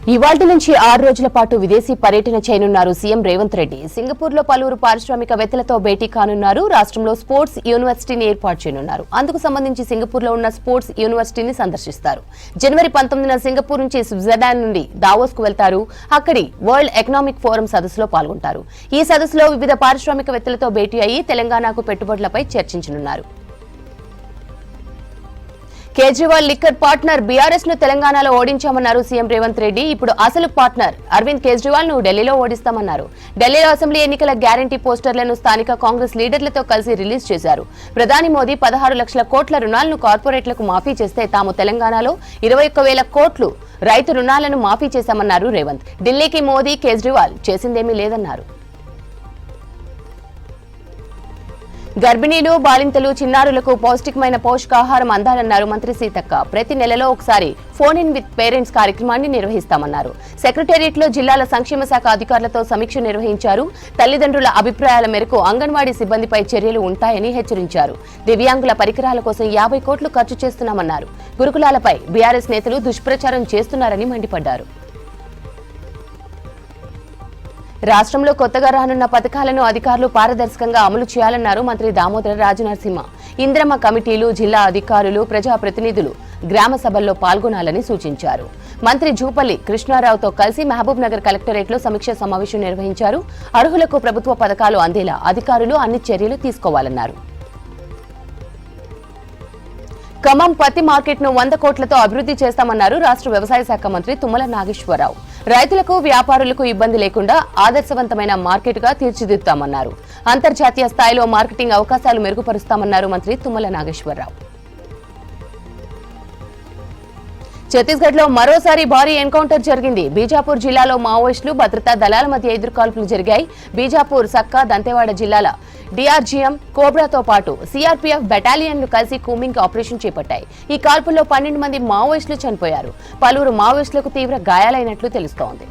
ఇవాల్టి నుంచి 6 రోజుల పాటు విదేశీ పర్యటన చేయనున్నారు సీఎం రేవంత్ రెడ్డి. సింగపూర్ లో పలువురు పారిశ్రామికవేత్తలతో భేటీ కానున్నారు. రాష్ట్రంలో స్పోర్ట్స్ యూనివర్సిటీని ఏర్పాటు చేయనున్నారు. అందుకు సంబంధించి సింగపూర్ లో ఉన్న స్పోర్ట్స్ యూనివర్సిటీని సందర్శిస్తారు. జనవరి 19న సింగపూర్ నుంచి స్విట్జర్లాండ్ నుండి దావోస్ కు వెళ్తారు. అక్కడి వరల్డ్ ఎకనామిక్ ఫోరం సదస్సులో పాల్గొంటారు. ఈ సదస్సులో వివిధ పారిశ్రామికవేత్తలతో భేటీ అయ్యి తెలంగాణకు పెట్టుబడులపై చర్చించనున్నారు. కేజ్రీవాల్ లిక్కర్ పార్ట్నర్ బీఆర్ఎస్ ను తెలంగాణలో ఓడించామన్నారు సీఎం రేవంత్ రెడ్డి. ఇప్పుడు అసలు పార్ట్నర్ అరవింద్ కేజ్రీవాల్ ను ఢిల్లీలో ఓడిస్తామన్నారు. ఢిల్లీలో అసెంబ్లీ ఎన్నికల గ్యారంటీ పోస్టర్లను స్థానిక కాంగ్రెస్ లీడర్లతో కలిసి రిలీజ్ చేశారు. ప్రధాని మోదీ 16 లక్షల కోట్ల రుణాలను కార్పొరేట్లకు మాఫీ చేస్తే తాము తెలంగాణలో 21,000 కోట్లు రైతు రుణాలను మాఫీ చేశామన్నారు రేవంత్. ఢిల్లీకి మోదీ కేజ్రీవాల్ చేసిందేమీ లేదన్నారు. గర్భిణీలు, బాలింతలు, చిన్నారులకు పౌష్టికమైన పోషకాహారం అందాలన్నారు మంత్రి సీతక్క. ప్రతి నెలలో ఒకసారి ఫోన్ ఇన్ విత్ పేరెంట్స్ కార్యక్రమాన్ని నిర్వహిస్తామన్నారు. సెక్రటేరియట్ లో జిల్లాల సంక్షేమ శాఖ అధికారులతో సమీక్ష నిర్వహించారు. తల్లిదండ్రుల అభిప్రాయాల మేరకు అంగన్వాడీ సిబ్బందిపై చర్యలు ఉంటాయని హెచ్చరించారు. దివ్యాంగుల పరికరాల కోసం 50 కోట్లు ఖర్చు చేస్తున్నామన్నారు. గురుకులాలపై బీఆర్ఎస్ నేతలు దుష్ప్రచారం చేస్తున్నారని మండిపడ్డారు. రాష్ట్రంలో కొత్తగా రానున్న పథకాలను అధికారులు పారదర్శకంగా అమలు చేయాలన్నారు మంత్రి దామోదర రాజనరసింహ. ఇంద్రమ్మ కమిటీలు, జిల్లా అధికారులు, ప్రజాప్రతినిధులు గ్రామ సభల్లో పాల్గొనాలని సూచించారు. మంత్రి జూపల్లి కృష్ణారావుతో కలిసి మహబూబ్ నగర్ కలెక్టరేట్ లో సమీక్ష సమావేశం నిర్వహించారు. అర్హులకు ప్రభుత్వ పథకాలు అందేలా అధికారులు అన్ని చర్యలు తీసుకోవాలన్నారు. ఖమ్మం పత్తి మార్కెట్ ను 100 కోట్లతో అభివృద్ధి చేస్తామన్నారు రాష్ట్ర వ్యవసాయ శాఖ మంత్రి తుమ్మల నాగేశ్వరరావు. రైతులకు, వ్యాపారులకు ఇబ్బంది లేకుండా ఆదర్శవంతమైన మార్కెట్ గా తీర్చిదిద్దుతామన్నారు. అంతర్జాతీయ స్థాయిలో మార్కెటింగ్ అవకాశాలు మెరుగుపరుస్తామన్నారు మంత్రి తుమ్మల నాగేశ్వరరావు. ఛత్తీస్గఢ్ లో మరోసారి భారీ ఎన్కౌంటర్ జరిగింది. బీజాపూర్ జిల్లాలో మావోయిస్టులు, భద్రతా దళాల మధ్య ఎదురుకాల్పులు జరిగాయి. బీజాపూర్, సక్కా, దంతెవాడ జిల్లాల డీఆర్జీఎం, కోబ్రాతో పాటు సీఆర్పీఎఫ్ బెటాలియన్లు కలిసి కూంబింగ్ ఆపరేషన్ చేపట్టాయి. ఈ కాల్పుల్లో 12 మంది మావోయిస్టులు చనిపోయారు. పలువురు మావోయిస్టులకు తీవ్ర గాయాలైనట్లు తెలుస్తోంది.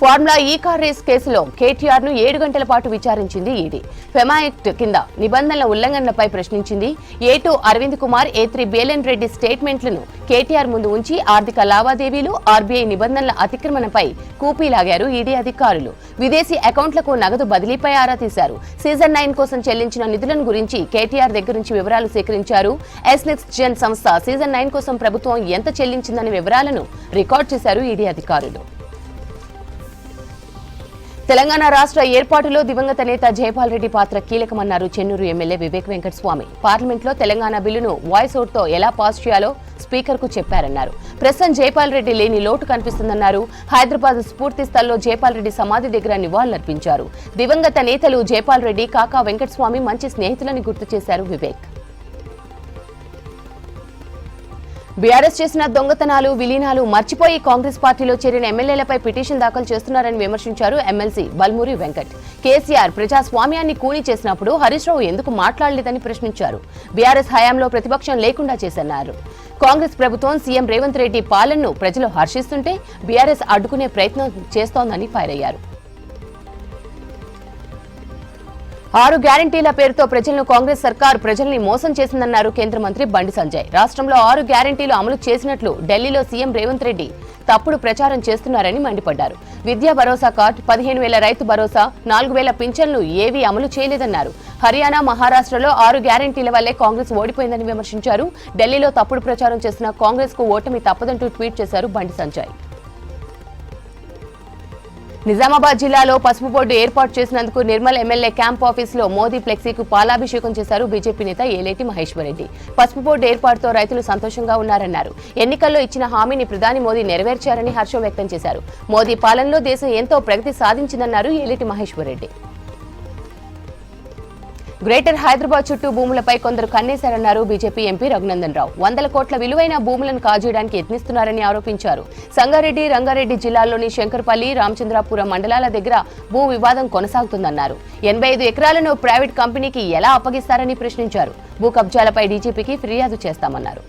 ఫార్ములా ఈ కార్ రేస్ కేసులో కేటీఆర్ ను 7 గంటల పాటు విచారించింది ఈడీ. ఫెమా యాక్ట్ కింద నిబంధనల ఉల్లంఘనలపై ప్రశ్నించింది. A2 అరవింద్ కుమార్, A3 బేలన్ రెడ్డి స్టేట్మెంట్లను కేటీఆర్ ముందు ఉంచి ఆర్థిక లావాదేవీలు, ఆర్బీఐ నిబంధనల అతిక్రమణపై కూపీలాగారు ఈడీ అధికారులు. విదేశీ అకౌంట్లకు నగదు బదిలీపై ఆరా తీశారు. సీజన్ 9 కోసం చెల్లించిన నిధులను గురించి కేటీఆర్ దగ్గర నుంచి వివరాలు సేకరించారు. ఎస్నెక్స్ జెన్ సంస్థ సీజన్ 9 కోసం ప్రభుత్వం ఎంత చెల్లించిందనే వివరాలను రికార్డు చేశారు ఈడీ అధికారులు. తెలంగాణ రాష్ట్ర ఏర్పాటులో దివంగత నేత జైపాల్ రెడ్డి పాత్ర కీలకమన్నారు చెన్నూరు ఎమ్మెల్యే వివేక్ వెంకటస్వామి. పార్లమెంట్లో తెలంగాణ బిల్లును వాయిస్ అవుట్ తో ఎలా పాస్ చేయాలో స్పీకర్ కు చెప్పారన్నారు. ప్రస్తుతం జైపాల్ రెడ్డి లేని లోటు కనిపిస్తుందన్నారు. హైదరాబాద్ స్ఫూర్తి స్థల్లో జైపాల్ రెడ్డి సమాధి దగ్గర నివాళులర్పించారు. దివంగత నేతలు జైపాల్ రెడ్డి, కాకా వెంకటస్వామి మంచి స్నేహితులని గుర్తు చేశారు వివేక్. బీఆర్ఎస్ చేసిన దొంగతనాలు, విలీనాలు మర్చిపోయి కాంగ్రెస్ పార్టీలో చేరిన ఎమ్మెల్యేలపై పిటిషన్ దాఖలు చేస్తున్నారని విమర్శించారు ఎమ్మెల్సీ బల్మూరి వెంకట్. కేసీఆర్ ప్రజాస్వామ్యాన్ని కూనీ చేసినప్పుడు హరీష్ రావు ఎందుకు మాట్లాడలేదని ప్రశ్నించారు. బీఆర్ఎస్ హయాంలో ప్రతిపక్షం లేకుండా చేశారన్నారు. కాంగ్రెస్ ప్రభుత్వం సీఎం రేవంత్ రెడ్డి పాలనను ప్రజలు హర్షిస్తుంటే బీఆర్ఎస్ అడ్డుకునే ప్రయత్నం చేస్తోందని ఫైర్ అయ్యారు. 6 గ్యారంటీల పేరుతో ప్రజలను కాంగ్రెస్ సర్కార్ ప్రజల్ని మోసం చేసిందన్నారు కేంద్ర మంత్రి బండి సంజయ్. రాష్ట్రంలో 6 గ్యారంటీలు అమలు చేసినట్లు ఢిల్లీలో సీఎం రేవంత్ రెడ్డి తప్పుడు ప్రచారం చేస్తున్నారని మండిపడ్డారు. విద్యా భరోసా కార్డు, 15,000 రైతు భరోసా, 4,000 పింఛన్లు ఏవీ అమలు చేయలేదన్నారు. హర్యానా, మహారాష్ట్రలో 6 గ్యారంటీల వల్లే కాంగ్రెస్ ఓడిపోయిందని విమర్శించారు. ఢిల్లీలో తప్పుడు ప్రచారం చేస్తున్న కాంగ్రెస్ కు ఓటమి తప్పదంటూ ట్వీట్ చేశారు బండి సంజయ్. నిజామాబాద్ జిల్లాలో పసుపు బోర్డు ఏర్పాటు చేసినందుకు నిర్మల్ ఎమ్మెల్యే క్యాంప్ ఆఫీసులో మోదీ ఫ్లెక్సీకు పాలాభిషేకం చేశారు బీజేపీ నేత ఏలేటి మహేశ్వరరెడ్డి. పసుపు బోర్డు ఏర్పాటుతో రైతులు సంతోషంగా ఉన్నారన్నారు. ఎన్నికల్లో ఇచ్చిన హామీని ప్రధాని మోదీ నెరవేర్చారని హర్షం వ్యక్తం చేశారు. మోదీ పాలనలో దేశం ఎంతో ప్రగతి సాధించిందన్నారు ఏలేటి మహేశ్వరరెడ్డి. గ్రేటర్ హైదరాబాద్ చుట్టూ భూములపై కొందరు కన్నేశారన్నారు బీజేపీ ఎంపీ రఘునందన్ రావు. 100 కోట్ల విలువైన భూములను కాజేయడానికి యత్నిస్తున్నారని ఆరోపించారు. సంగారెడ్డి, రంగారెడ్డి జిల్లాల్లోని శంకర్పల్లి, రామచంద్రాపురం మండలాల దగ్గర భూ వివాదం కొనసాగుతుందన్నారు. 85 ఎకరాలను ప్రైవేట్ కంపెనీకి ఎలా అప్పగిస్తారని ప్రశ్నించారు. భూ కబ్జాలపై డీజీపీకి ఫిర్యాదు చేస్తామన్నారు.